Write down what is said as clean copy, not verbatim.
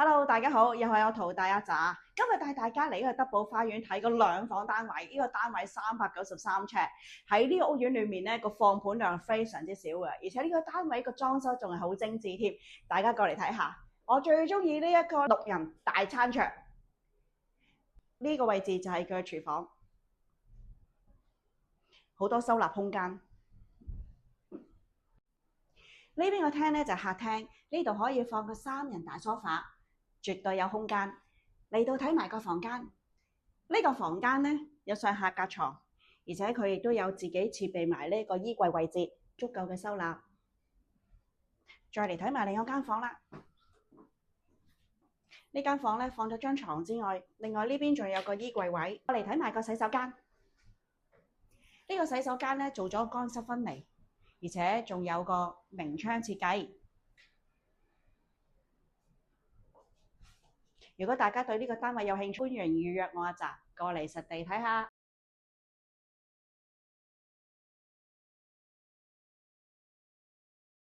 Hello，大家好，又係我淘大阿渣。今日帶大家嚟呢個德寶花園睇個兩房單位，呢個單位393尺，喺呢個屋苑裏面咧個放盤量非常之少嘅，而且呢個單位個裝修仲係好精緻添。大家過嚟睇下，我最中意呢一個6人大餐桌，呢個位置就係佢嘅廚房，好多收納空間。呢邊個廳咧就係客廳，呢度可以放個3人大梳化，絕對有空間。嚟到睇埋個房間，呢個房間咧有上下格床，而且佢亦都有自己設備埋呢個衣櫃位置，足夠嘅收納。再嚟睇埋另一間房啦，呢間房咧放咗張床之外，另外呢邊仲有個衣櫃位。我嚟睇埋個洗手間，呢個洗手間咧做咗乾濕分離，而且仲有個明窗設計。如果大家對呢個單位有興趣，歡迎預約我阿宅過嚟實地睇下。